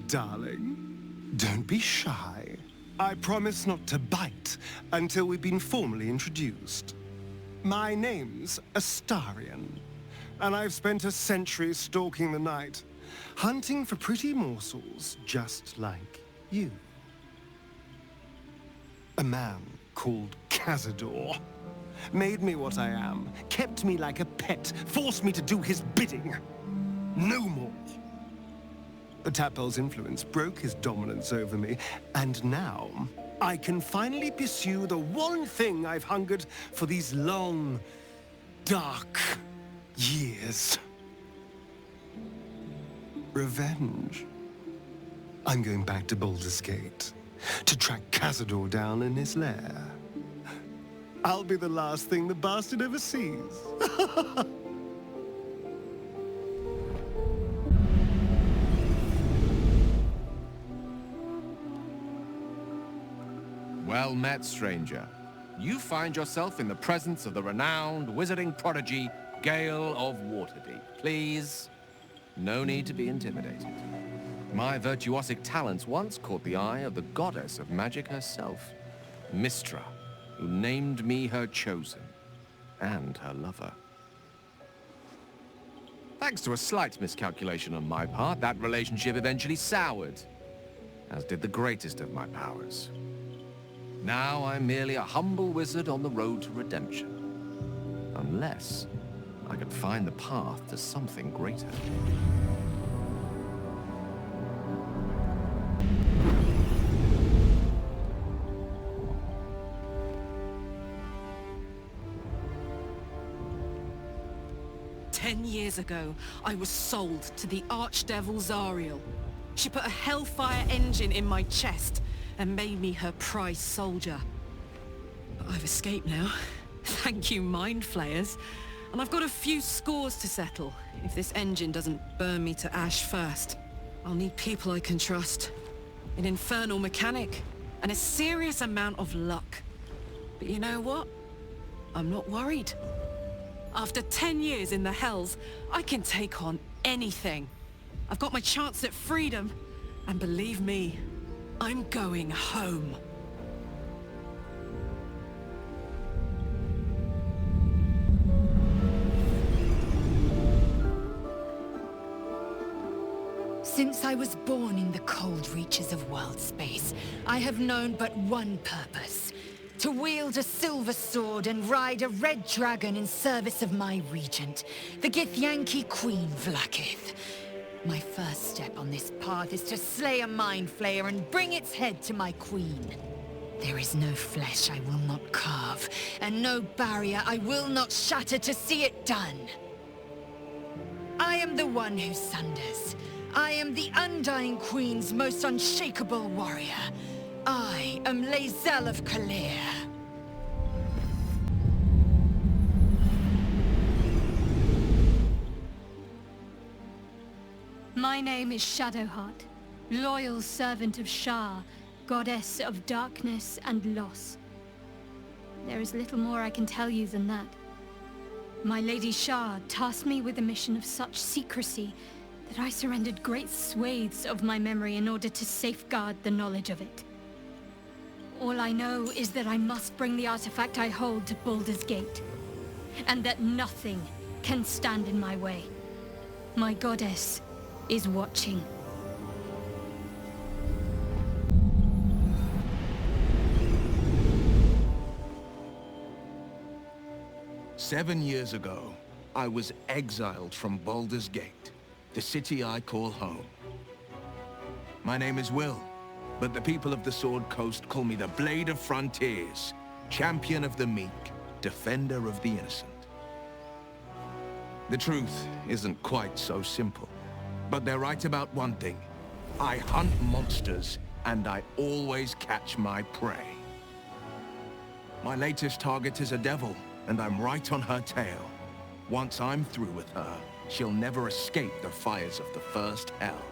darling. Don't be shy. I promise not to bite until we've been formally introduced. My name's Astarion, and I've spent a century stalking the night, hunting for pretty morsels just like you. A man called Cazador made me what I am, kept me like a pet, forced me to do his bidding. No more. The Tadpole's influence broke his dominance over me, and now I can finally pursue the one thing I've hungered for these long, dark years. Revenge. I'm going back to Baldur's Gate to track Cazador down in his lair. I'll be the last thing the bastard ever sees. Well met, stranger. You find yourself in the presence of the renowned wizarding prodigy, Gale of Waterdeep. Please, no need to be intimidated. My virtuosic talents once caught the eye of the goddess of magic herself, Mystra, who named me her chosen, and her lover. Thanks to a slight miscalculation on my part, that relationship eventually soured, as did the greatest of my powers. Now I'm merely a humble wizard on the road to redemption. Unless I can find the path to something greater. "10 years ago, I was sold to the Archdevil Surreal. She put a hellfire engine in my chest and made me her prize soldier. But I've escaped now. Thank you, Mind Flayers. And I've got a few scores to settle. If this engine doesn't burn me to ash first, I'll need people I can trust. An infernal mechanic, and a serious amount of luck. But you know what? I'm not worried. After 10 years in the Hells, I can take on anything. I've got my chance at freedom, and believe me, I'm going home. Since I was born in the cold reaches of world space, I have known but one purpose. To wield a silver sword and ride a red dragon in service of my regent, the Githyanki Queen Vlaakith. My first step on this path is to slay a Mind Flayer and bring its head to my queen. There is no flesh I will not carve, and no barrier I will not shatter to see it done. I am the one who sunders. I am the Undying Queen's most unshakable warrior. I am Lae'zel of Kalir. My name is Shadowheart, loyal servant of Shar, goddess of darkness and loss. There is little more I can tell you than that. My Lady Shar tasked me with a mission of such secrecy that I surrendered great swathes of my memory in order to safeguard the knowledge of it. All I know is that I must bring the artifact I hold to Baldur's Gate, and that nothing can stand in my way. My goddess is watching. "7 years ago, I was exiled from Baldur's Gate, the city I call home. My name is Wyll, but the people of the Sword Coast call me the Blade of Frontiers, champion of the meek, defender of the innocent. The truth isn't quite so simple, but they're right about one thing. I hunt monsters, and I always catch my prey. My latest target is a devil, and I'm right on her tail. Once I'm through with her, she'll never escape the fires of the first hell.